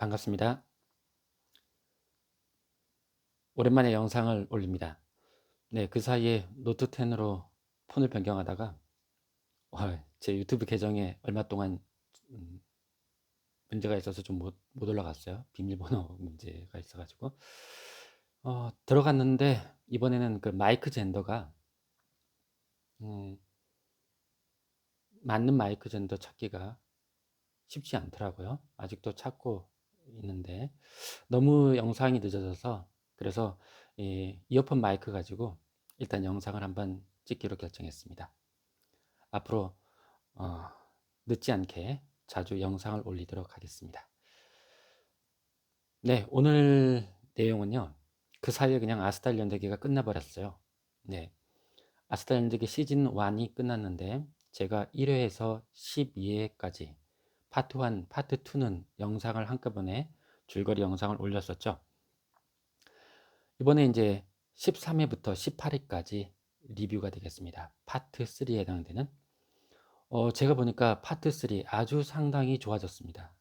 반갑습니다. 오랜만에 영상을 올립니다. 네, 그 사이에 노트 10으로 폰을 변경하다가 제 유튜브 계정에 얼마 동안 음, 문제가 있어서 좀 못 올라갔어요. 비밀번호 문제가 있어가지고 들어갔는데 이번에는 그 마이크 젠더가 음, 맞는 마이크 젠더 찾기가 쉽지 않더라고요. 아직도 찾고 있는데 너무 영상이 늦어져서 그래서 이 이어폰 마이크 가지고 일단 영상을 한번 찍기로 결정했습니다. 앞으로 어, 늦지 않게 자주 영상을 올리도록 하겠습니다. 네, 오늘 내용은요. 그 사이에 그냥 아스달 연대기가 끝나버렸어요. 네, 아스달 연대기 시즌 1이 끝났는데 제가 1회에서 12회까지 파트 1, 파트 2는 영상을 한꺼번에 줄거리 영상을 올렸었죠. 이번에 이제 13회부터 18회까지 리뷰가 되겠습니다. 파트 3에 해당되는 제가 보니까 파트 3 아주 상당히 좋아졌습니다.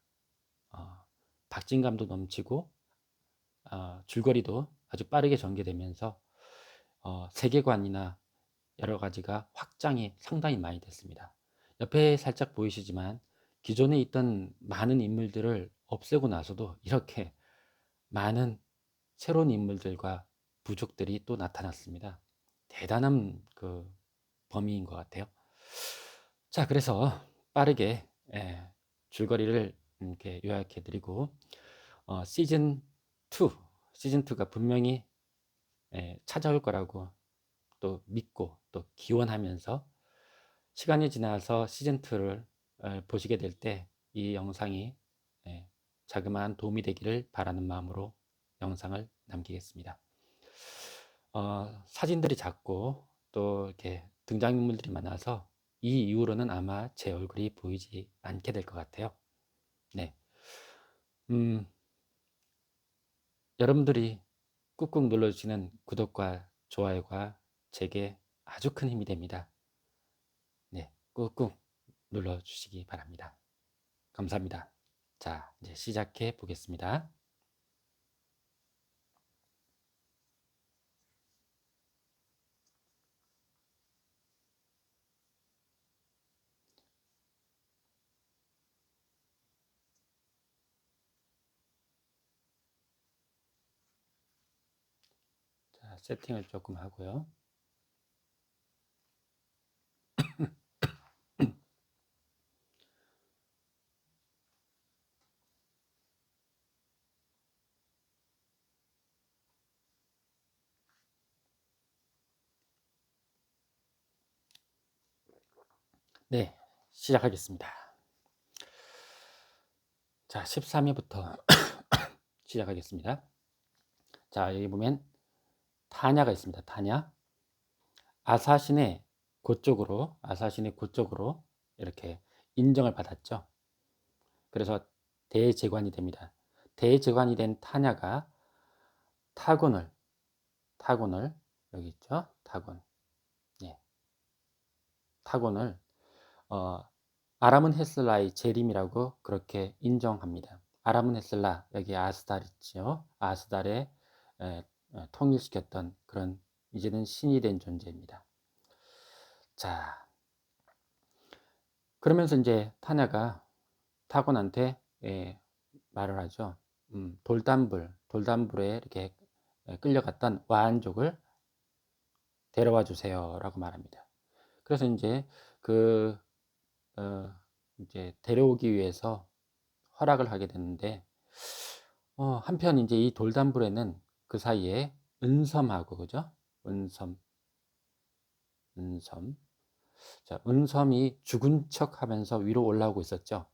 어, 박진감도 넘치고 줄거리도 아주 빠르게 전개되면서 세계관이나 여러 가지가 확장이 상당히 많이 됐습니다. 옆에 살짝 보이시지만 기존에 있던 많은 인물들을 없애고 나서도 이렇게 많은 새로운 인물들과 부족들이 또 나타났습니다. 대단한 그 범위인 것 같아요. 자, 그래서 빠르게 줄거리를 이렇게 요약해 드리고 시즌 2, 시즌 2가 분명히 찾아올 거라고 또 믿고 또 기원하면서 시간이 지나서 시즌 2를 보시게 될 때 이 영상이 자그마한 도움이 되기를 바라는 마음으로 영상을 남기겠습니다. 사진들이 작고 또 이렇게 등장인물들이 많아서 이 이후로는 아마 제 얼굴이 보이지 않게 될 것 같아요. 네. 음, 여러분들이 꾹꾹 눌러주시는 구독과 좋아요가 제게 아주 큰 힘이 됩니다. 네, 꾹꾹 눌러주시기 바랍니다. 감사합니다. 자, 이제 시작해 보겠습니다. 자, 세팅을 조금 하고요. 네, 시작하겠습니다. 자, 13회부터 시작하겠습니다. 자, 여기 보면 타냐가 있습니다. 타냐. 아사신의 고쪽으로 이렇게 인정을 받았죠. 그래서 대제관이 됩니다. 대제관이 된 타냐가 타곤을 여기 있죠. 타곤. 예. 타곤을 어, 아라문헤슬라의 재림이라고 그렇게 인정합니다. 아라문헤슬라 여기 아스달 있죠. 아스달에 통일시켰던 그런 이제는 신이 된 존재입니다. 자, 그러면서 이제 타냐가 타곤한테 말을 하죠. 돌담불에 이렇게 끌려갔던 와한족을 데려와 주세요라고 말합니다. 그래서 이제 그 어, 이제 데려오기 위해서 허락을 하게 됐는데 한편 이제 이 돌담불에는 그 사이에 은섬하고 그죠? 은섬. 자, 은섬이 죽은 척하면서 위로 올라오고 있었죠.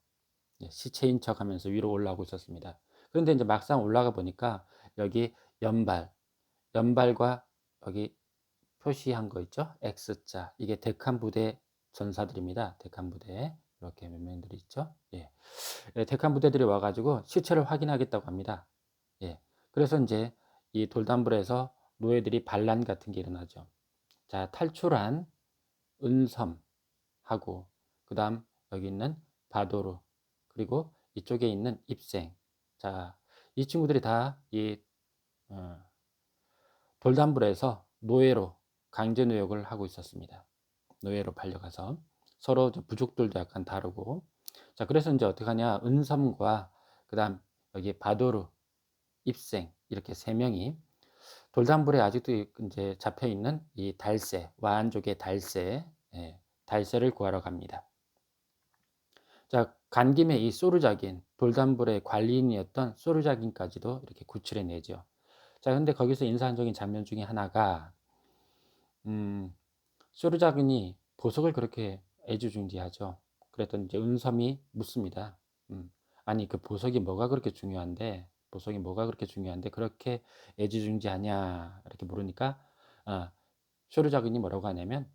시체인 척하면서 위로 올라오고 있었습니다. 그런데 이제 막상 올라가 보니까 여기 연발과 여기 표시한 거 있죠? X자. 이게 데칸 부대 전사들입니다. 데칸 부대. 이렇게 몇 명들이 있죠? 예. 데칸 부대들이 와가지고 시체를 확인하겠다고 합니다. 예. 그래서 이제 이 돌담불에서 노예들이 반란 같은 게 일어나죠. 자, 탈출한 은섬하고, 그 다음 여기 있는 바도르, 그리고 이쪽에 있는 입생. 자, 이 친구들이 다 이 돌담불에서 노예로 강제 노역을 하고 있었습니다. 노예로 팔려가서 서로 부족들도 약간 다르고. 자, 그래서 이제 어떻게 하냐, 은섬과 그다음 여기 바도르, 입생 이렇게 세 명이 돌담불에 아직도 이제 잡혀 있는 이 달새, 와한족의 달새, 예, 달새를 구하러 갑니다. 자, 간 김에 이 소르자긴, 돌담불의 관리인이었던 소르자긴까지도 이렇게 구출해 내죠. 자, 근데 거기서 인상적인 장면 중에 하나가, 소르자긴이 보석을 그렇게 애지중지하죠. 그랬더니 이제 은섬이 묻습니다. 아니, 그 보석이 뭐가 그렇게 중요한데, 보석이 뭐가 그렇게 중요한데, 그렇게 애지중지하냐, 이렇게 물으니까, 소르자긴이 뭐라고 하냐면,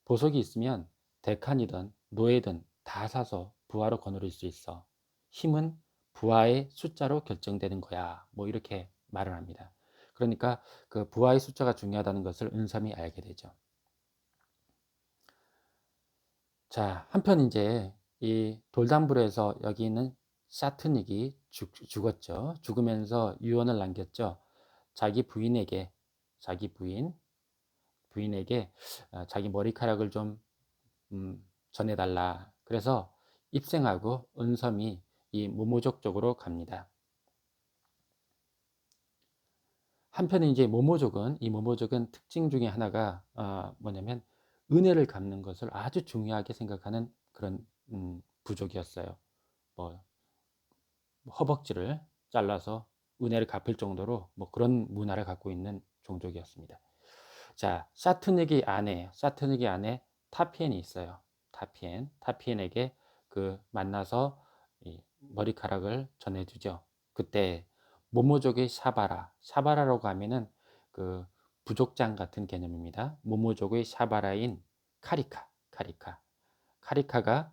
보석이 있으면 대칸이든 노예든 다 사서 부하로 거느릴 수 있어. 힘은 부하의 숫자로 결정되는 거야. 뭐 이렇게 말을 합니다. 그러니까 그 부하의 숫자가 중요하다는 것을 은섬이 알게 되죠. 자, 한편 이제 이 돌담불에서 여기 있는 샤트닉이 죽었죠. 죽으면서 유언을 남겼죠. 자기 부인에게, 자기 부인에게 자기 머리카락을 좀 전해달라. 그래서 입생하고 은섬이 이 모모족 쪽으로 갑니다. 한편에 이제 이 모모족은 특징 중에 하나가 뭐냐면 은혜를 갚는 것을 아주 중요하게 생각하는 그런 부족이었어요. 뭐 허벅지를 잘라서 은혜를 갚을 정도로 뭐 그런 문화를 갖고 있는 종족이었습니다. 자, 사트닉의 아내 타피엔이 있어요. 타피엔에게 그 만나서 이 머리카락을 전해주죠. 그때 모모족의 샤바라라고 하면은 그 부족장 같은 개념입니다. 모모족의 샤바라인 카리카가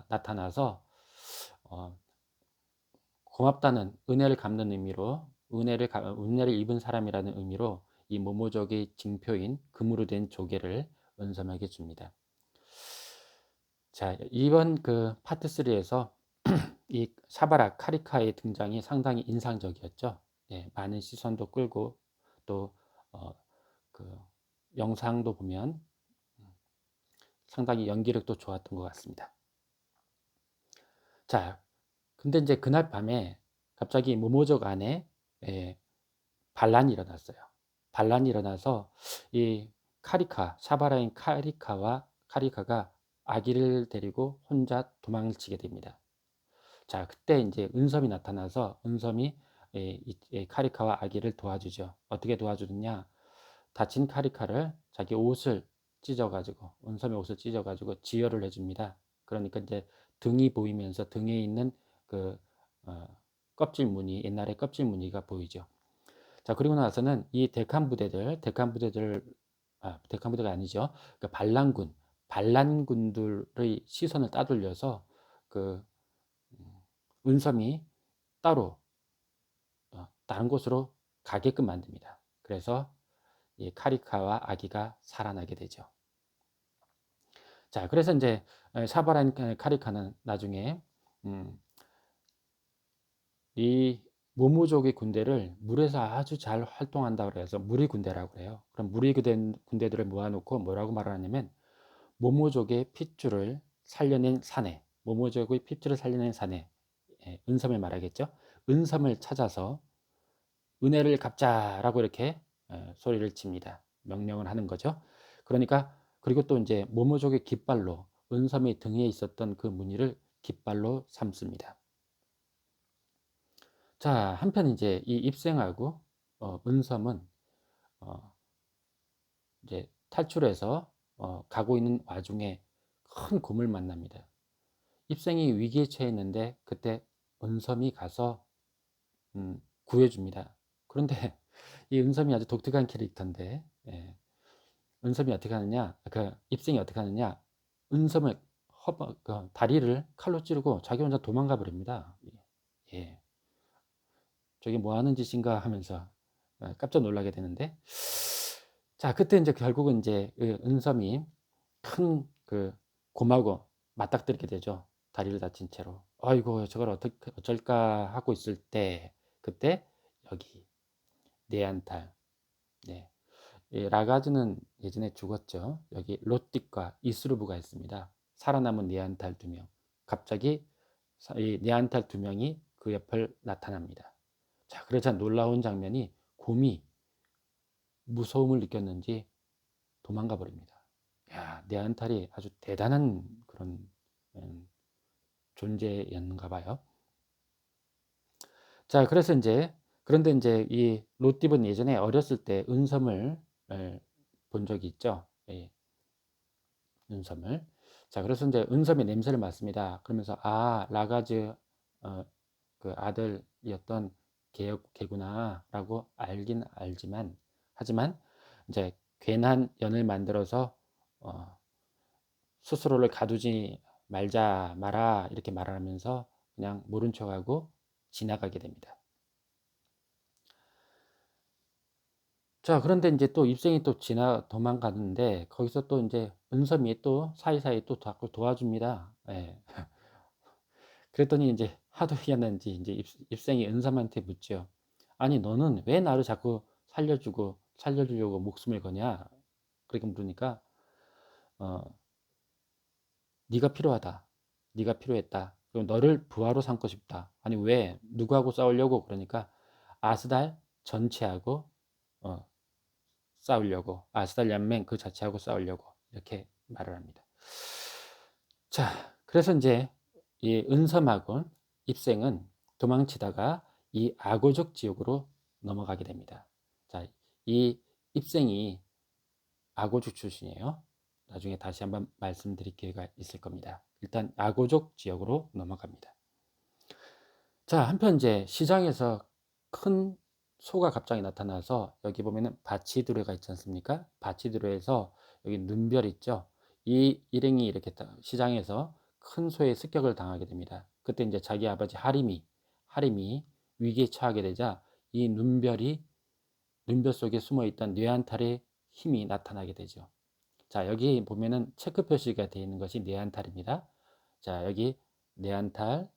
나타나서 어, 고맙다는 은혜를 갚는 의미로 은혜를 입은 사람이라는 의미로 이 모모족의 징표인 금으로 된 조개를 은섬에게 줍니다. 자, 이번 그 파트 3에서 이 샤바라 카리카의 등장이 상당히 인상적이었죠. 예, 많은 시선도 끌고 또 그 영상도 보면 상당히 연기력도 좋았던 것 같습니다. 자, 근데 이제 그날 밤에 갑자기 모모족 안에 예, 반란이 일어났어요. 반란이 일어나서 이 샤바라인 카리카가 아기를 데리고 혼자 도망을 치게 됩니다. 자, 그때 이제 은섬이 나타나서 은섬이 이 카리카와 아기를 도와주죠. 어떻게 도와주느냐? 다친 카리카를 자기 옷을 찢어가지고, 은섬의 옷을 찢어가지고 지혈을 해줍니다. 그러니까 이제 등이 보이면서 등에 있는 그 껍질 무늬, 옛날의 껍질 무늬가 보이죠. 자, 그리고 나서는 이 데칸 부대가 아니죠. 그 반란군들의 시선을 따돌려서 그 은섬이 따로 다른 곳으로 가게끔 만듭니다. 그래서 이 카리카와 아기가 살아나게 되죠. 자, 그래서 이제 샤바란 카리카는 나중에 이 모모족의 군대를 물에서 아주 잘 활동한다고 그래서 무리 군대라고 해요. 그럼 무리 군대들을 모아놓고 뭐라고 말하냐면 모모족의 핏줄을 살려낸 사내, 모모족의 핏줄을 살려낸 사내, 예, 은섬을 말하겠죠. 은섬을 찾아서 은혜를 갚자라고 이렇게 소리를 칩니다. 명령을 하는 거죠. 그러니까 그리고 또 이제 모모족의 깃발로 은섬의 등에 있었던 그 무늬를 깃발로 삼습니다. 자, 한편 이제 이 입생하고 은섬은 이제 탈출해서 가고 있는 와중에 큰 곰을 만납니다. 입생이 위기에 처했는데 그때 은섬이 가서 구해줍니다. 그런데 이 은섬이 아주 독특한 캐릭터인데, 예, 은섬이 어떻게 하느냐, 그 입생이 어떻게 하느냐, 은섬을 그 다리를 칼로 찌르고 자기 혼자 도망가 버립니다. 예, 저게 뭐 하는 짓인가 하면서 깜짝 놀라게 되는데, 자, 그때 이제 결국은 이제 은섬이 큰 그 곰하고 맞닥뜨리게 되죠. 다리를 다친 채로. 아이고 저걸 어떻게 어쩔까 하고 있을 때 그때 여기 네안탈. 네. 이 라가즈는 예전에 죽었죠. 여기 롯딕과 이스루브가 있습니다. 살아남은 네안탈 두 명. 갑자기 이 네안탈 두 명이 그 옆을 나타납니다. 자, 그러자 놀라운 장면이 곰이 무서움을 느꼈는지 도망가 버립니다. 야, 네안탈이 아주 대단한 그런 음, 존재였는가 봐요. 자, 그래서 이제 그런데 이제 이 롯딥은 예전에 어렸을 때 은섬을 본 적이 있죠. 예, 은섬을. 자, 그래서 이제 은섬의 냄새를 맡습니다. 그러면서 아, 라가즈 어, 그 아들이었던 개구나라고 알긴 알지만 하지만 이제 괜한 연을 만들어서 어, 스스로를 가두지 말자 마라 이렇게 말하면서 그냥 모른 척하고 지나가게 됩니다. 자, 그런데 이제 또 입생이 또 도망가는데 거기서 또 이제 은섬이 또 사이사이 또 자꾸 도와줍니다. 예. 그랬더니 이제 하도 희한한지 이제 입생이 은섬한테 묻죠. 아니, 너는 왜 나를 자꾸 살려주려고 목숨을 거냐? 그렇게 물으니까 어, 네가 필요하다. 네가 필요했다. 그럼 너를 부하로 삼고 싶다. 아니, 왜? 누구하고 싸우려고? 그러니까 아스달 전체하고 어, 싸우려고. 아스달 연맹 그 자체하고 싸우려고. 이렇게 말을 합니다. 자, 그래서 이제 이 은섬하고 입생은 도망치다가 이 아고족 지역으로 넘어가게 됩니다. 자, 이 입생이 아고족 출신이에요. 나중에 다시 한번 말씀드릴 기회가 있을 겁니다. 일단 아고족 지역으로 넘어갑니다. 자, 한편 이제 시장에서 큰 소가 갑자기 나타나서 여기 보면은 바치두레가 있지 않습니까? 바치두레에서 여기 눈별 있죠? 이 일행이 이렇게 시장에서 큰 소의 습격을 당하게 됩니다. 그때 이제 자기 아버지 하림이 위기에 처하게 되자 이 눈별 속에 숨어 있던 뇌안탈의 힘이 나타나게 되죠. 자, 여기 보면은 체크 표시가 되어 있는 것이 네안탈입니다. 자, 여기 네안탈,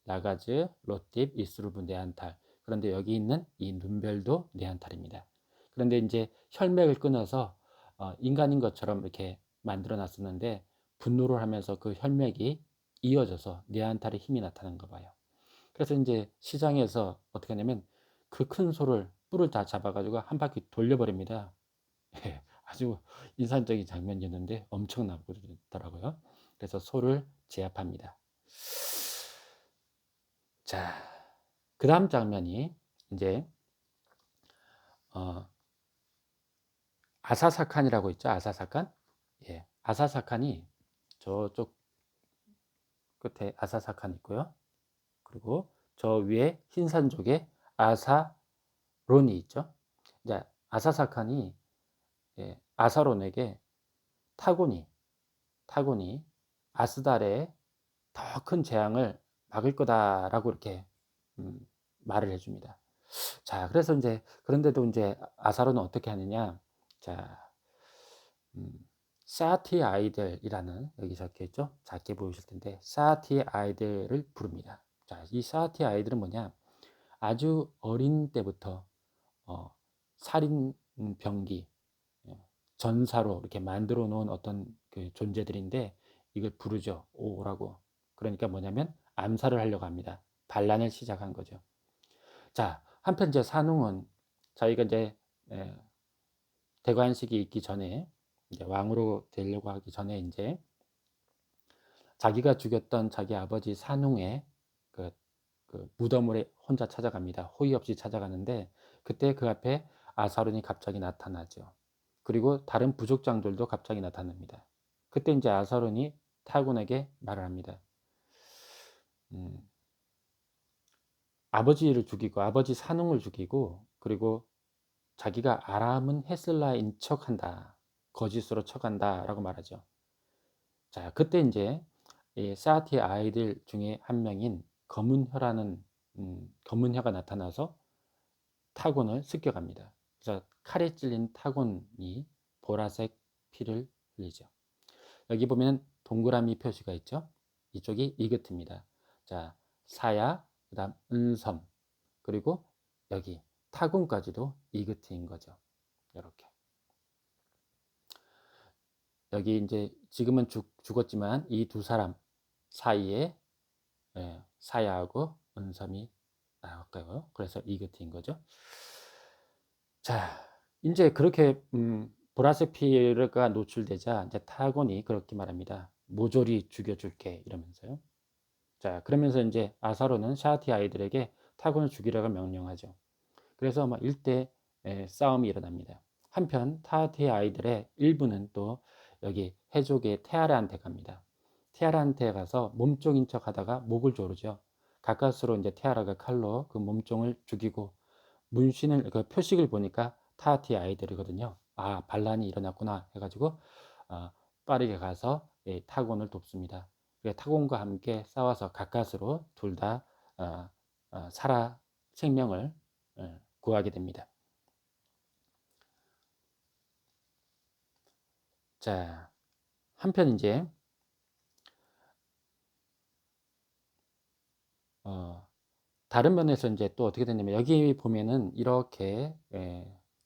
라가즈, 로팁, 이스루브 네안탈. 그런데 여기 있는 이 눈별도 네안탈입니다. 그런데 이제 혈맥을 끊어서 인간인 것처럼 이렇게 만들어 놨었는데 분노를 하면서 그 혈맥이 이어져서 네안탈의 힘이 나타난 거 봐요. 그래서 이제 시장에서 어떻게 하냐면 그 큰 소를 뿔을 다 잡아가지고 한 바퀴 돌려버립니다. 예, 아주 인상적인 장면이었는데 엄청나고 그러더라고요. 그래서 소를 제압합니다. 자, 그 다음 장면이 이제 어, 아사사칸이라고 있죠. 아사사칸. 예, 아사사칸이 저쪽 끝에 아사사칸 있고요. 그리고 저 위에 흰산족에 아사론이 있죠. 이제 아사사칸이 예, 아사론에게 타고니 아스달의 더 큰 재앙을 막을 거다라고 이렇게 음, 말을 해줍니다. 자, 그래서 이제 그런데도 이제 아사로는 어떻게 하느냐? 자, 음, 사티 아이들이라는 여기 적혀 있죠? 작게 보이실 텐데 사티 아이들을 부릅니다. 자, 이 사티 아이들은 뭐냐? 아주 어린 때부터 어, 살인 병기 전사로 이렇게 만들어 놓은 어떤 그 존재들인데 이걸 부르죠. 오라고. 그러니까 뭐냐면 암살을 하려고 합니다. 반란을 시작한 거죠. 자, 한편 이제 산웅은 자기가 이제 에, 대관식이 있기 전에 이제 왕으로 되려고 하기 전에 이제 자기가 죽였던 자기 아버지 산웅의 그, 그 무덤을 혼자 찾아갑니다. 호의 없이 찾아가는데 그때 그 앞에 아사론이 갑자기 나타나죠. 그리고 다른 부족장들도 갑자기 나타납니다. 그때 이제 아사론이 타곤에게 말을 합니다. 음, 아버지를 죽이고 아버지 산웅을 죽이고 그리고 자기가 아람은 헤슬라인 척한다. 거짓으로 척한다라고 말하죠. 자, 그때 이제 이 사티의 아이들 중에 한 명인 검은혀라는 검은혀가 나타나서 타곤을 습격합니다. 그래서 칼에 찔린 타곤이 보라색 피를 흘리죠. 여기 보면 동그라미 표시가 있죠. 이쪽이 이그트입니다. 자, 사야, 그 다음 은섬, 그리고 여기 타군까지도 이그트인 거죠. 이렇게. 여기 이제 지금은 죽었지만 이 두 사람 사이에 사야하고 은섬이 나올까요? 그래서 이그트인 거죠. 자, 이제 그렇게 보라색 피해가 노출되자 이제 타곤이 그렇게 말합니다. 모조리 죽여줄게 이러면서요. 자, 그러면서 이제 아사로는 샤티 아이들에게 타곤을 죽이라고 명령하죠. 그래서 막 일대 싸움이 일어납니다. 한편 타티 아이들의 일부는 또 여기 해족의 테아라한테 갑니다. 테아라한테 가서 몸종인 척 하다가 목을 조르죠. 가까스로 이제 테아라가 칼로 그 몸종을 죽이고 문신을 그 표식을 보니까 타티 아이들이거든요. 아, 반란이 일어났구나 해가지고 빠르게 가서 타곤을 돕습니다. 타곤과 함께 싸워서 가까스로 둘 다 살아 생명을 구하게 됩니다. 자, 한편 이제 다른 면에서 이제 또 어떻게 되냐면 여기 보면은 이렇게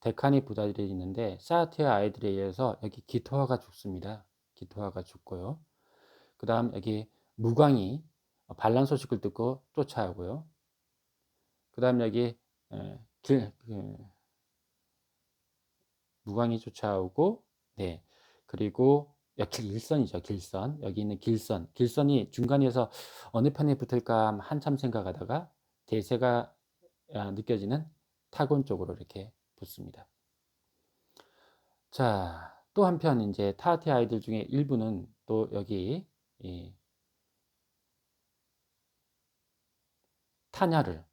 데카니 부자들이 있는데 사티아 아이들에 의해서 여기 기토화가 죽습니다. 기토화가 죽고요. 그 다음 여기 무광이 반란 소식을 듣고 쫓아오고요. 그 다음 여기 무광이 쫓아오고, 네. 그리고 여기 길선이죠. 길선. 여기 있는 길선. 길선이 중간에서 어느 편에 붙을까 한참 생각하다가 대세가 느껴지는 타곤 쪽으로 이렇게 붙습니다. 자, 또 한편 이제 타티 아이들 중에 일부는 또 여기 타냐를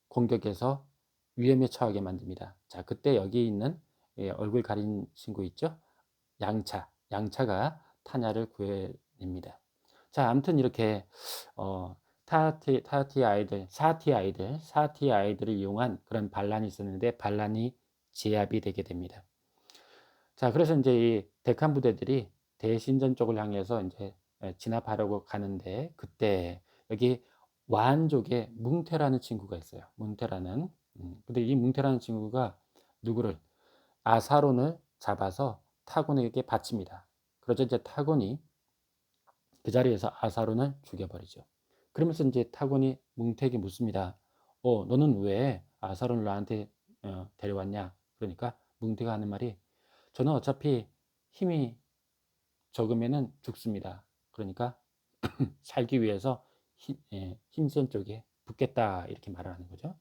공격해서 위험에 처하게 만듭니다. 자, 그때 여기 있는 얼굴 가린 친구 있죠? 양차가 타냐를 구해냅니다. 자, 아무튼 이렇게 사티 아이들을 이용한 그런 반란이 있었는데 반란이 제압이 되게 됩니다. 자, 그래서 이제 이 데칸 부대들이 대신전 쪽을 향해서 이제 진압하려고 가는데 그때 여기 와한족에 뭉테라는 친구가 있어요. 뭉테라는. 근데 이 뭉테라는 친구가 누구를 아사론을 잡아서 타곤에게 바칩니다. 그러자 이제 타곤이 그 자리에서 아사론을 죽여버리죠. 그러면서 이제 타곤이 뭉테에게 묻습니다. 너는 왜 아사론을 나한테 데려왔냐? 그러니까 뭉테가 하는 말이 저는 어차피 힘이 적으면은 죽습니다. 그러니까 살기 위해서 힘센 쪽에 붙겠다 이렇게 말을 하는 거죠.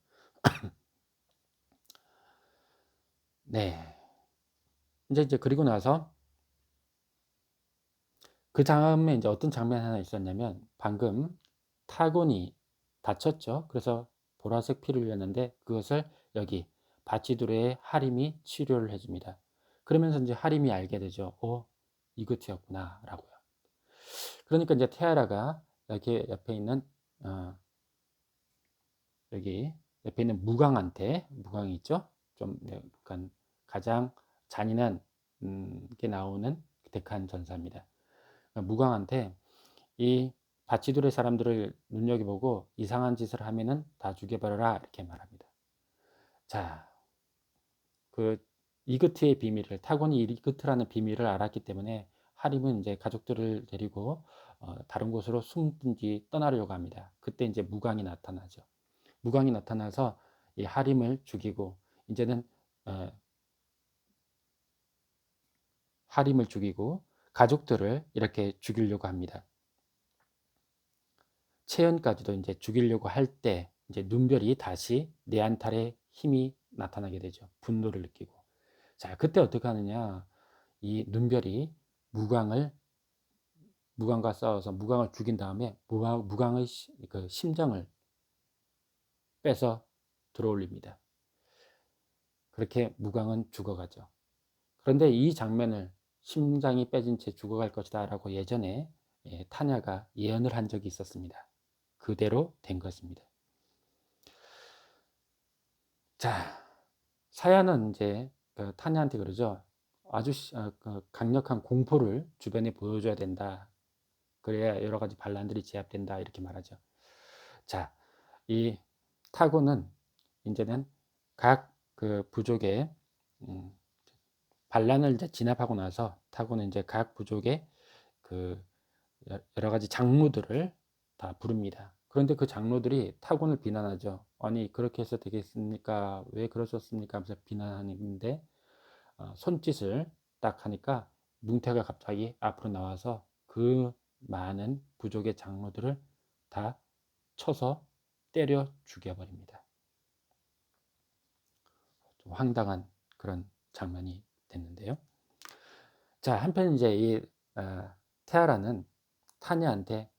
네. 이제 그리고 나서 그 다음에 이제 어떤 장면이 하나 있었냐면 방금 타곤이 다쳤죠. 그래서 보라색 피를 흘렸는데 그것을 여기 바치두레의 하림이 치료를 해줍니다. 그러면서 이제 하림이 알게 되죠. 이것이었구나 라고요. 그러니까 이제 테아라가 이렇게 옆에 있는 여기 옆에 있는 무광이 있죠. 좀 약간 가장 잔인한 게 나오는 데칸 전사입니다. 무광한테 이 바치돌의 사람들을 눈여겨보고 이상한 짓을 하면은 다 죽여버려라 이렇게 말합니다. 자, 그 이그트의 비밀을 타곤이 이그트라는 비밀을 알았기 때문에 하림은 이제 가족들을 데리고 다른 곳으로 숨든지 떠나려고 합니다. 그때 이제 무광이 나타나죠. 무광이 나타나서 이 하림을 죽이고 이제는 하림을 죽이고 가족들을 이렇게 죽이려고 합니다. 채연까지도 이제 죽이려고 할 때 이제 눈별이 다시 네안탈의 힘이 나타나게 되죠. 분노를 느끼고. 자, 그때 어떻게 하느냐? 이 눈별이 무광과 싸워서 무광을 죽인 다음에 무광의 그 심장을 빼서 들어올립니다. 그렇게 무광은 죽어가죠. 그런데 이 장면을 심장이 빼진 채 죽어갈 것이다 라고 예전에 타냐가 예언을 한 적이 있었습니다. 그대로 된 것입니다. 자, 사야는 이제 그 타냐한테 그러죠. 아주 그 강력한 공포를 주변에 보여줘야 된다. 그래야 여러 가지 반란들이 제압된다. 이렇게 말하죠. 자, 이 타고는 이제는 각 그 부족의 음, 반란을 이제 진압하고 나서 타고는 이제 각 부족의 그 여러 가지 장로들을 다 부릅니다. 그런데 그 장로들이 타곤을 비난하죠. 아니 그렇게 해서 되겠습니까? 왜 그러셨습니까? 하면서 비난하는데 손짓을 딱 하니까 뭉태가 갑자기 앞으로 나와서 그 많은 부족의 장로들을 다 쳐서 때려 죽여버립니다. 좀 황당한 그런 장면이 됐는데요. 자, 한편 이제 이 테아라는 타냐한테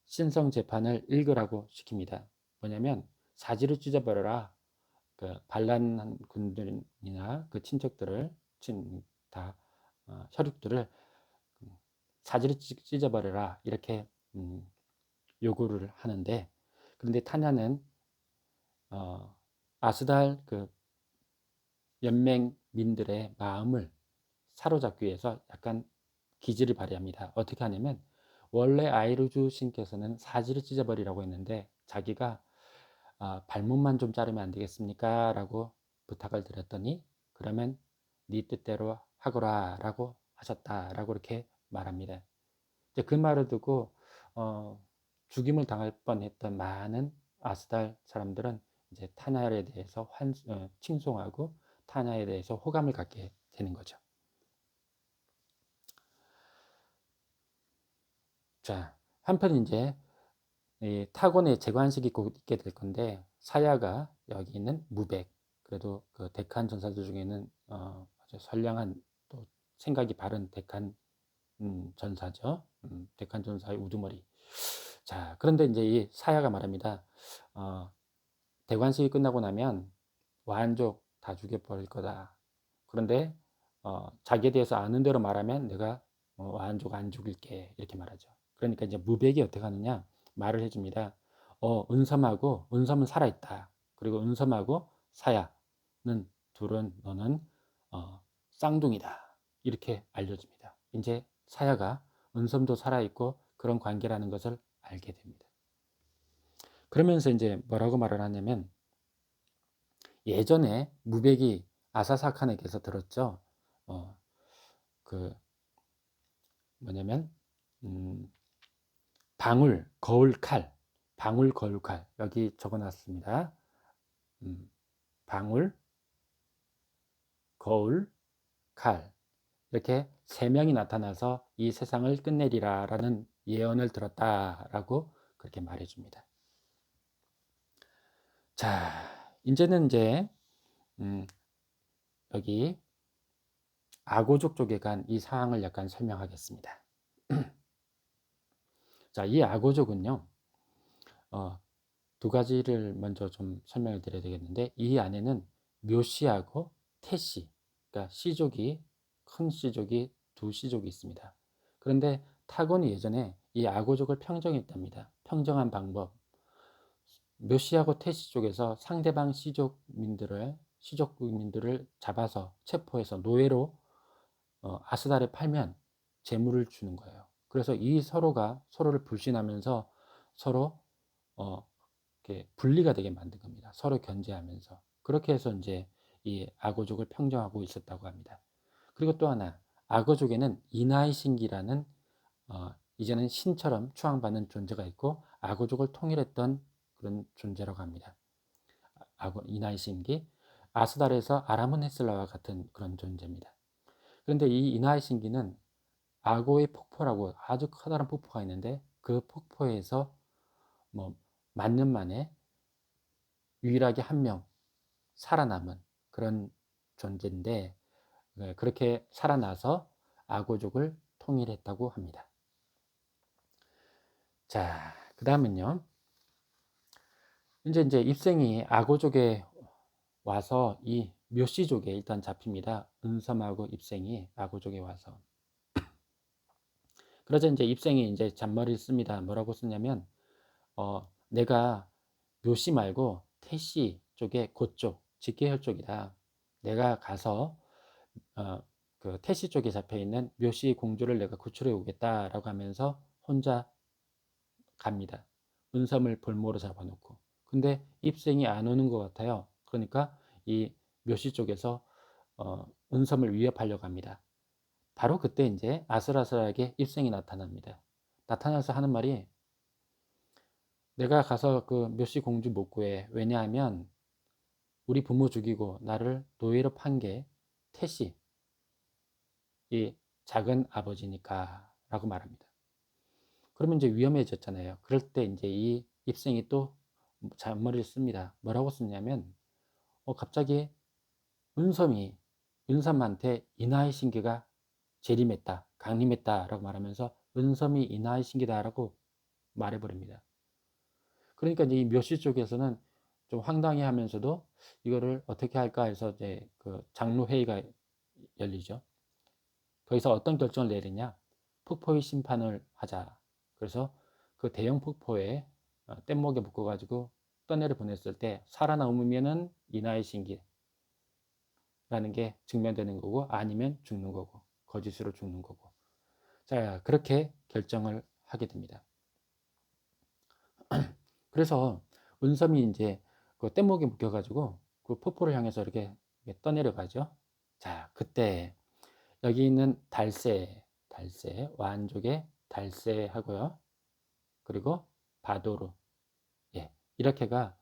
신성재판을 읽으라고 시킵니다. 뭐냐면 사지를 찢어버려라. 그 반란한 군들이나 그 친척들을 다 혈육들을 사지를 찢어버려라 이렇게 요구를 하는데, 그런데 타냐는 아스달 그 연맹민들의 마음을 사로잡기 위해서 약간 기지를 발휘합니다. 어떻게 하냐면 원래 아이루주 신께서는 사지를 찢어버리라고 했는데 자기가 발목만 좀 자르면 안 되겠습니까? 라고 부탁을 드렸더니 그러면 네 뜻대로 하거라 라고 하셨다 라고 이렇게 말합니다. 이제 그 말을 듣고 죽임을 당할 뻔했던 많은 아스달 사람들은 이제 타냐에 대해서 칭송하고 타냐에 대해서 호감을 갖게 되는 거죠. 자, 한편 이제 이 타곤의 재관식이 곧 있게 될 건데 사야가 여기는 무백, 그래도 그 데칸 전사들 중에는 아주 선량한 또 생각이 바른 데칸 전사죠. 데칸 전사의 우두머리. 자, 그런데 이제 이 사야가 말합니다. 대관식이 끝나고 나면 와한족 다 죽여버릴 거다. 그런데 자기에 대해서 아는 대로 말하면 내가 와한족 안 죽일게 이렇게 말하죠. 그러니까 이제 무백이 어떻게 하느냐 말을 해줍니다. 은섬은 살아있다. 그리고 은섬하고 사야는 둘은 너는 쌍둥이다. 이렇게 알려줍니다. 이제 사야가 은섬도 살아있고 그런 관계라는 것을 알게 됩니다. 그러면서 이제 뭐라고 말을 하냐면 예전에 무백이 아사사칸에게서 들었죠. 그 뭐냐면 음, 방울, 거울, 칼 여기 적어놨습니다. 방울, 거울, 칼 이렇게 세 명이 나타나서 이 세상을 끝내리라라는 예언을 들었다라고 그렇게 말해줍니다. 자, 이제는 이제 여기 아고족 쪽에 간 이 상황을 약간 설명하겠습니다. 자, 이 아고족은요, 두 가지를 먼저 좀 설명을 드려야 되겠는데, 이 안에는 묘씨하고 태씨, 그러니까 씨족이, 큰 씨족이 두 씨족이 있습니다. 그런데 타곤이 예전에 이 아고족을 평정했답니다. 평정한 방법. 묘씨하고 태씨 쪽에서 상대방 씨족민들을 잡아서 체포해서 노예로 아스달에 팔면 재물을 주는 거예요. 그래서 이 서로가 서로를 불신하면서 서로 이렇게 분리가 되게 만든 겁니다. 서로 견제하면서 그렇게 해서 이제 이 아고족을 평정하고 있었다고 합니다. 그리고 또 하나 아고족에는 이나이신기라는 이제는 신처럼 추앙받는 존재가 있고 아고족을 통일했던 그런 존재라고 합니다. 이나이신기 아스달에서 아라문헤슬라와 같은 그런 존재입니다. 그런데 이 이나이신기는 아고의 폭포라고 아주 커다란 폭포가 있는데 그 폭포에서 뭐 만년 만에 유일하게 한 명 살아남은 그런 존재인데 그렇게 살아나서 아고족을 통일했다고 합니다. 자, 그 다음은요. 이제 입생이 아고족에 와서 이 묘씨족에 일단 잡힙니다. 은섬하고 입생이 아고족에 와서. 그러자 이제 입생이 이제 잔머리를 씁니다. 뭐라고 쓰냐면, 내가 묘씨 말고 태씨 쪽에 그쪽, 직계혈 쪽이다. 내가 가서, 그 태씨 쪽에 잡혀 있는 묘씨 공주를 내가 구출해 오겠다라고 하면서 혼자 갑니다. 은섬을 볼모로 잡아놓고. 근데 입생이 안 오는 것 같아요. 그러니까 이 묘시 쪽에서 은섬을 위협하려고 합니다. 바로 그때 이제 아슬아슬하게 입생이 나타납니다. 나타나서 하는 말이, 내가 가서 그 묘시 공주 못 구해. 왜냐하면 우리 부모 죽이고 나를 노예로 판 게 태씨, 이 작은 아버지니까 라고 말합니다. 그러면 이제 위험해졌잖아요. 그럴 때 이제 이 입생이 또 잔머리를 씁니다. 뭐라고 썼냐면, 갑자기 은섬이 은섬한테 인하의 신기가 재림했다, 강림했다 라고 말하면서 은섬이 인하의 신기다라고 말해버립니다. 그러니까 이제 이 묘시 쪽에서는 좀 황당해 하면서도 이거를 어떻게 할까 해서 이제 그 장로회의가 열리죠. 거기서 어떤 결정을 내리냐? 폭포의 심판을 하자. 그래서 그 대형 폭포에 뗏목에 묶어가지고 떠내려 보냈을 때 살아남으면은 인하의 신기라는 게 증명되는 거고, 아니면 죽는 거고, 거짓으로 죽는 거고. 자, 그렇게 결정을 하게 됩니다. 그래서 은섬이 이제 그 뗏목에 묶여가지고 그 폭포를 향해서 이렇게 떠내려가죠. 자, 그때 여기 있는 달새, 완족의 달새하고요. 그리고 바도르, 예, 이렇게가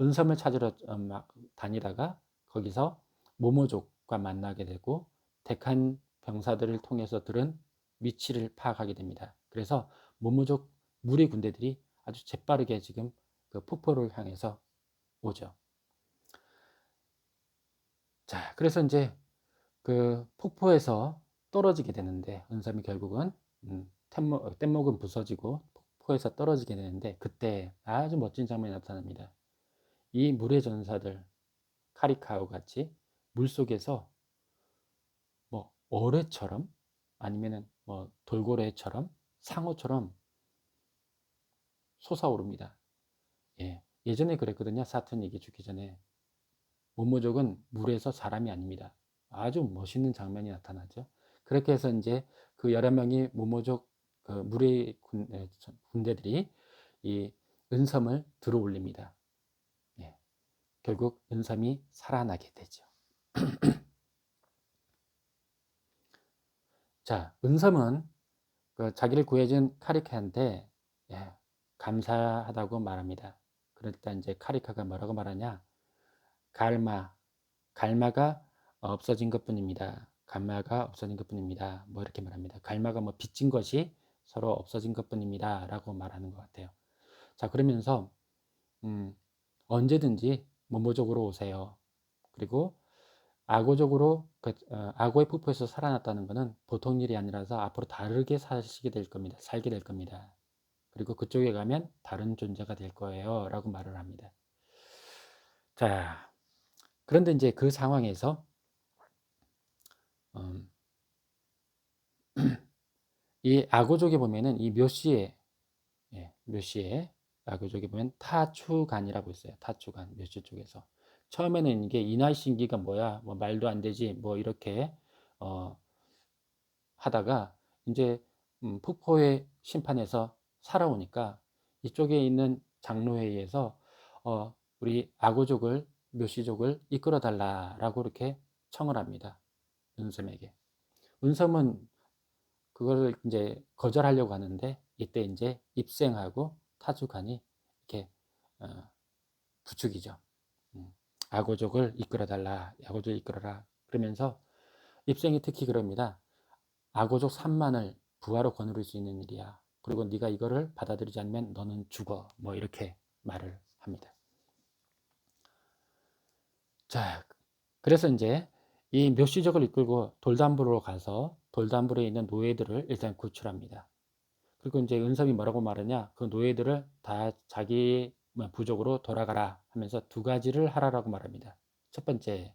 은섬을 찾으러 막 다니다가 거기서 모모족과 만나게 되고, 택한 병사들을 통해서 들은 위치를 파악하게 됩니다. 그래서 모모족 무리 군대들이 아주 재빠르게 지금 그 폭포를 향해서 오죠. 자, 그래서 이제 그 폭포에서 떨어지게 되는데, 은섬이 결국은 뗏목은 부서지고 폭포에서 떨어지게 되는데, 그때 아주 멋진 장면이 나타납니다. 이 물의 전사들, 카리카우 같이 물속에서 뭐 어뢰처럼, 아니면은 뭐 돌고래처럼, 상어처럼 솟아오릅니다. 예, 예전에 그랬거든요. 사토닉이 죽기 전에. 모모족은 물에서 사람이 아닙니다. 아주 멋있는 장면이 나타나죠. 그렇게 해서 이제 그 여러 명이 모모족 그 물의 군대들이 이 은섬을 들어 올립니다. 예, 결국 은섬이 살아나게 되죠. 자, 은섬은 그 자기를 구해준 카리카한테, 예, 감사하다고 말합니다. 그러니까 이제 카리카가 뭐라고 말하냐? 갈마가 없어진 것뿐입니다. 갈마가 없어진 것뿐입니다. 뭐 이렇게 말합니다. 갈마가 뭐 빚진 것이 서로 없어진 것뿐입니다. 라고 말하는 것 같아요. 자, 그러면서 음, 언제든지 모모족으로 오세요. 그리고 악어족으로 악어의 폭포에서 살아났다는 것은 보통 일이 아니라서 앞으로 다르게 사시게 될 겁니다. 살게 될 겁니다. 그리고 그쪽에 가면 다른 존재가 될 거예요. 라고 말을 합니다. 자, 그런데 이제 그 상황에서 음, 이 아고족에 보면은 이 묘시에, 예, 묘시에 아고족에 보면 타추간이라고 있어요. 타추간, 묘시 쪽에서. 처음에는 이게 이날신기가 뭐야, 뭐 말도 안 되지, 뭐 이렇게 어, 하다가 이제 폭포의 심판에서 살아오니까 이쪽에 있는 장로회의에서 우리 아고족을, 묘시족을 이끌어 달라라고 이렇게 청을 합니다. 은섬에게. 은섬은 그걸 이제 거절하려고 하는데, 이때 이제 입생하고 타주간이 이렇게 어, 부추기죠. 아고족을 이끌어 달라, 아고족을 이끌어라. 그러면서 입생이 특히 그럽니다. 아고족 3만을 부하로 거느릴 수 있는 일이야. 그리고 네가 이거를 받아들이지 않으면 너는 죽어. 뭐 이렇게 말을 합니다. 자, 그래서 이제 이 묘시족을 이끌고 돌담부로 가서 돌담부에 있는 노예들을 일단 구출합니다. 그리고 이제 은섭이 뭐라고 말하냐? 그 노예들을 다 자기 부족으로 돌아가라 하면서 두 가지를 하라라고 말합니다. 첫 번째,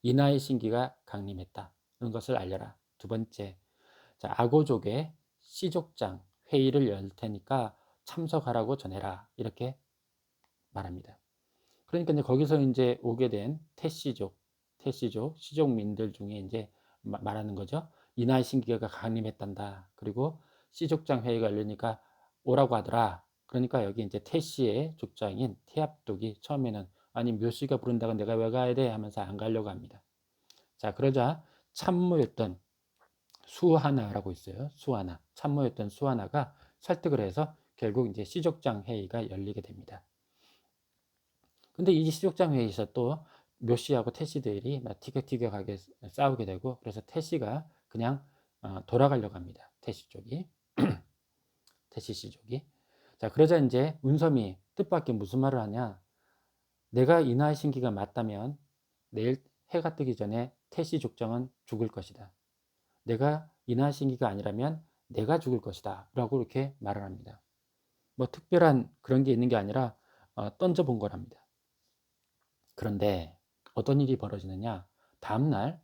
인하의 신기가 강림했다. 는 것을 알려라. 두 번째, 자, 아고족의 시족장 회의를 열 테니까 참석하라고 전해라. 이렇게 말합니다. 그러니까 이제 거기서 이제 오게 된 태씨족, 시족민들 중에 이제 말하는 거죠. 인하의 신기가 강림했단다. 그리고 시족장 회의가 열리니까 오라고 하더라. 그러니까 여기 이제 태씨의 족장인 태압독이 처음에는 아니 묘씨가 부른다고 내가 왜 가야 돼 하면서 안 가려고 합니다. 자, 그러자 참모였던 수하나라고 있어요. 수하나. 참모였던 수하나가 설득을 해서 결국 이제 시족장 회의가 열리게 됩니다. 근데 이 시족장 회의에서 또 묘씨하고 태씨들이 막 티격태격하게 싸우게 되고, 그래서 태씨가 그냥 돌아가려고 합니다. 태씨 쪽이. 태씨 씨쪽이. 자, 그러자 이제 운섬이 뜻밖의 무슨 말을 하냐. 내가 인하신기가 맞다면 내일 해가 뜨기 전에 태씨 족장은 죽을 것이다. 내가 인하신기가 아니라면 내가 죽을 것이다. 라고 이렇게 말을 합니다. 뭐 특별한 그런 게 있는 게 아니라 던져본 거랍니다. 그런데 어떤 일이 벌어지느냐. 다음날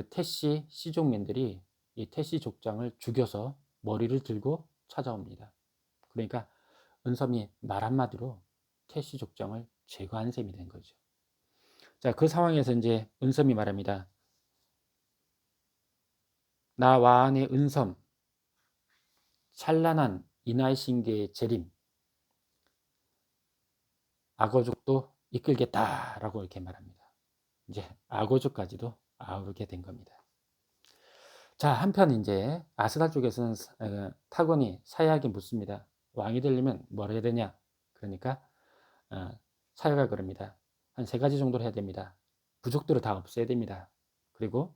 태씨 씨족민들이 이 태씨 족장을 죽여서 머리를 들고 찾아옵니다. 그러니까 은섬이 말 한마디로 태씨 족장을 제거한 셈이 된 거죠. 자, 그 상황에서 이제 은섬이 말합니다. 나 와안의 은섬, 찬란한 이날신계의 재림, 악어족도 이끌겠다라고 이렇게 말합니다. 이제 악어족까지도 아우르게 된 겁니다. 자, 한편 이제 아스갈 쪽에서는 타곤이 사야에게 묻습니다. 왕이 되려면 뭘 해야 되냐? 그러니까 사야가 그럽니다. 한 3가지 정도를 해야 됩니다. 부족들을 다 없애야 됩니다. 그리고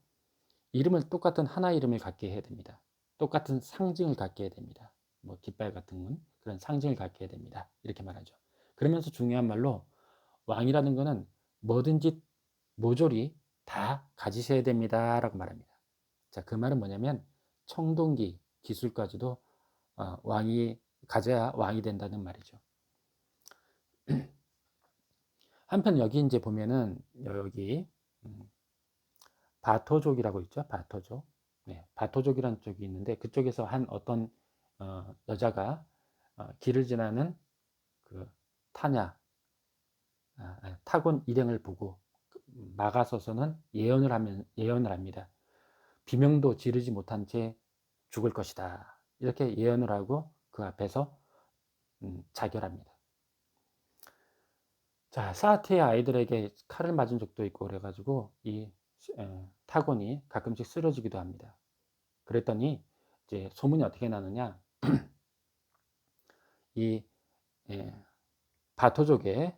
이름을 똑같은 하나 이름을 갖게 해야 됩니다. 똑같은 상징을 갖게 해야 됩니다. 뭐 깃발 같은 그런 상징을 갖게 해야 됩니다. 이렇게 말하죠. 그러면서 중요한 말로 왕이라는 것은 뭐든지 모조리 다 가지셔야 됩니다. 라고 말합니다. 자, 그 말은 뭐냐면 청동기, 기술까지도 왕이 가져야 왕이 된다는 말이죠. 한편 여기 이제 보면은 여기 바토족이라고 있죠. 바토족. 네, 바토족이라는 쪽이 있는데 그쪽에서 한 어떤 여자가 길을 지나는 그 타곤 일행을 보고 막아서서는 예언을 합니다. 비명도 지르지 못한 채 죽을 것이다. 이렇게 예언을 하고 그 앞에서 자결합니다. 자, 사테의 아이들에게 칼을 맞은 적도 있고 그래가지고 이 타곤이 가끔씩 쓰러지기도 합니다. 그랬더니 이제 소문이 어떻게 나느냐? 이 바토족에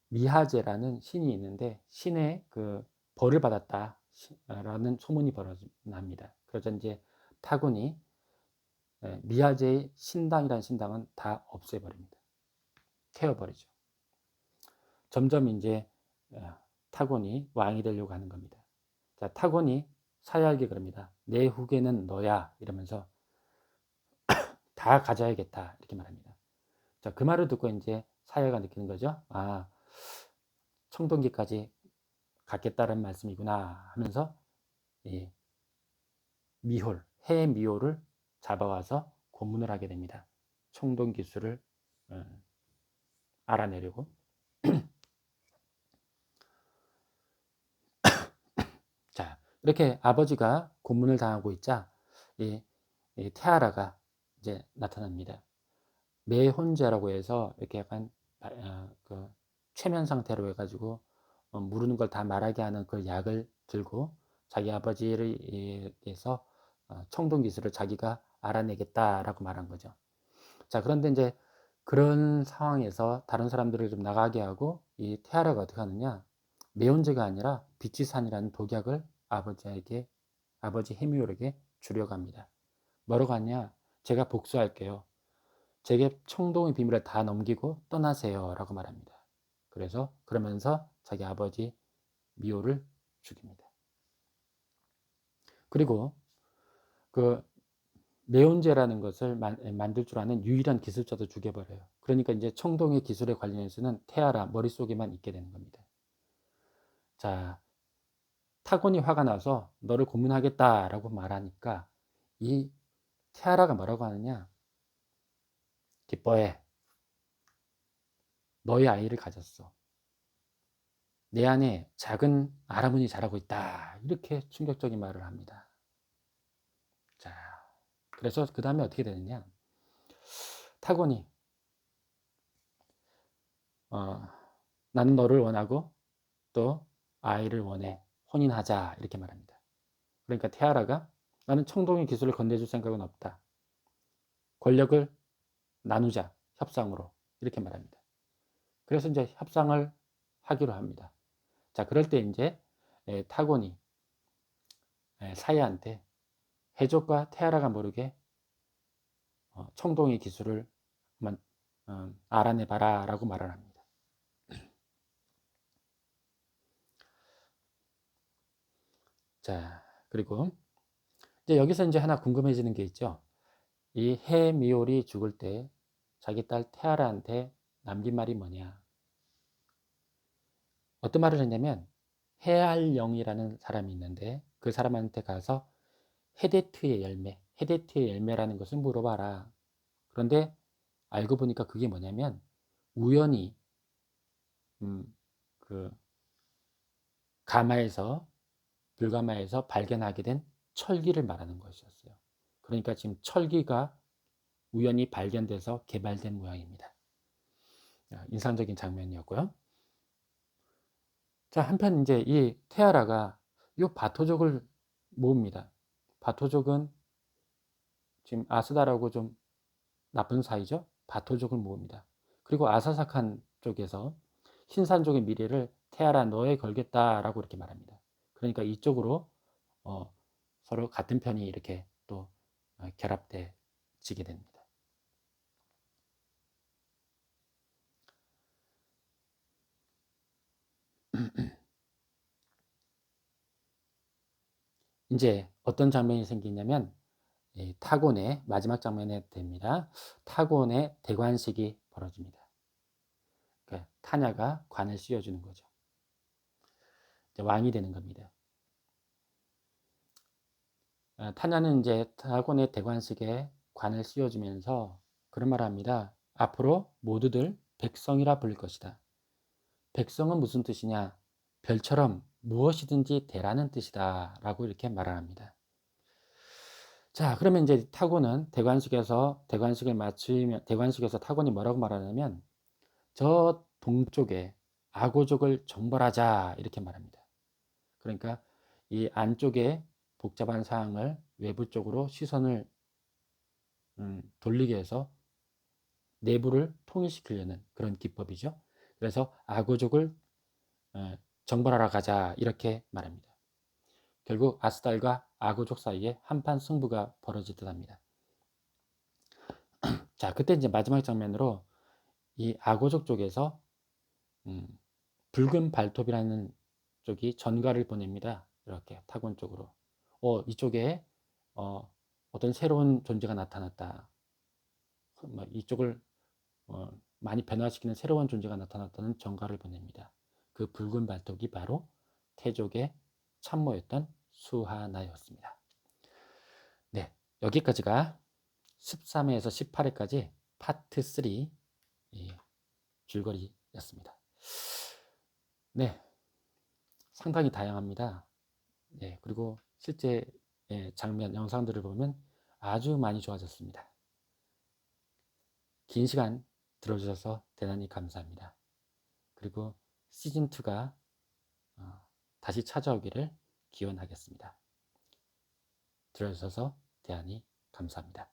미하제라는 신이 있는데 신의 그 벌을 받았다라는 소문이 벌어납니다. 그래서 이제 타곤이 미하제의 신당이라는 신당은 다 없애버립니다. 태워버리죠. 점점 이제 타곤이 왕이 되려고 하는 겁니다. 자, 타곤이 사야에게 그럽니다. 내 후계는 너야 이러면서 다 가져야겠다 이렇게 말합니다. 자, 그 말을 듣고 이제 사야가 느끼는 거죠. 아, 청동기까지 갖겠다는 말씀이구나 하면서 이 해 미호를 잡아와서 고문을 하게 됩니다. 청동 기술을 알아내려고. 자, 이렇게 아버지가 고문을 당하고 있자 이 테아라가 이제 나타납니다. 매혼자라고 해서 이렇게 약간 그 최면 상태로 해가지고 모르는 걸 다 말하게 하는 그 약을 들고 자기 아버지를 위해서 청동 기술을 자기가 알아내겠다라고 말한 거죠. 자, 그런데 이제 그런 상황에서 다른 사람들을 좀 나가게 하고 이 테아라가 어떻게 하느냐? 매운제가 아니라 비치산이라는 독약을 아버지 헤미올에게 주려고 합니다. 뭐라고 하냐? 제가 복수할게요. 제게 청동의 비밀을 다 넘기고 떠나세요. 라고 말합니다. 그러면서 자기 아버지 미호를 죽입니다. 그리고 그 매온제라는 것을 만들 줄 아는 유일한 기술자도 죽여버려요. 그러니까 이제 청동의 기술에 관련해서는 테아라 머릿속에만 있게 되는 겁니다. 자, 타곤이 화가 나서 너를 고문하겠다라고 말하니까 이 테아라가 뭐라고 하느냐? 기뻐해. 너의 아이를 가졌어. 내 안에 작은 아라문이 자라고 있다. 이렇게 충격적인 말을 합니다. 자, 그래서 그 다음에 어떻게 되느냐? 타고니 나는 너를 원하고 또 아이를 원해. 혼인하자. 이렇게 말합니다. 그러니까 태아라가 나는 청동의 기술을 건네줄 생각은 없다. 권력을 나누자. 협상으로. 이렇게 말합니다. 그래서 이제 협상을 하기로 합니다. 자, 그럴 때 이제 타곤이 사야한테 해족과 태아라가 모르게 청동의 기술을 한번 알아내봐라 라고 말을 합니다. 자, 그리고 이제 여기서 이제 하나 궁금해지는 게 있죠. 이 해미올이 죽을 때 자기 딸 테아라한테 남긴 말이 뭐냐. 어떤 말을 했냐면 헤알령이라는 사람이 있는데 그 사람한테 가서 헤데트의 열매라는 것을 물어봐라. 그런데 알고 보니까 그게 뭐냐면 우연히 그 가마에서 불가마에서 발견하게 된 철기를 말하는 것이었어요. 그러니까 지금 철기가 우연히 발견돼서 개발된 모양입니다. 인상적인 장면이었고요. 자, 한편 이제 이 테아라가 이 바토족을 모읍니다. 바토족은 지금 아스다라고 좀 나쁜 사이죠. 바토족을 모읍니다. 그리고 아사사칸 쪽에서 신산족의 미래를 테아라 너에 걸겠다라고 이렇게 말합니다. 그러니까 이쪽으로 서로 같은 편이 이렇게 또 결합돼지게 됩니다. 이제 어떤 장면이 생기냐면 타곤의 마지막 장면에 됩니다. 타곤의 대관식이 벌어집니다. 그러니까 타냐가 관을 씌워주는 거죠. 왕이 되는 겁니다. 타냐는 이제 타곤의 대관식에 관을 씌워주면서 그런 말을 합니다. 앞으로 모두들 백성이라 부를 것이다. 백성은 무슨 뜻이냐? 별처럼 무엇이든지 되라는 뜻이다. 라고 이렇게 말을 합니다. 자, 그러면 이제 타곤은 대관식을 마치면, 대관식에서 타곤이 뭐라고 말하냐면, 저 동쪽에 아고족을 정벌하자. 이렇게 말합니다. 그러니까 이 안쪽에 복잡한 사항을 외부 쪽으로 시선을 돌리게 해서 내부를 통일시키려는 그런 기법이죠. 그래서 아고족을 정벌하러 가자. 이렇게 말합니다. 결국 아스달과 아고족 사이에 한판 승부가 벌어지듯 합니다. 자, 그때 이제 마지막 장면으로 이 아고족 쪽에서 붉은 발톱이라는 쪽이 전가를 보냅니다. 이렇게 타곤 쪽으로. 이쪽에 어떤 새로운 존재가 나타났다. 이쪽을 많이 변화시키는 새로운 존재가 나타났다는 전가를 보냅니다. 그 붉은 발톱이 바로 태족의 참모였던 수하나였습니다. 네, 여기까지가 13회에서 18회까지 파트 3 줄거리였습니다. 네, 상당히 다양합니다. 네, 그리고 실제 장면, 영상들을 보면 아주 많이 좋아졌습니다. 긴 시간 들어주셔서 대단히 감사합니다. 그리고 시즌2가 다시 찾아오기를 기원하겠습니다. 들어주셔서 대단히 감사합니다.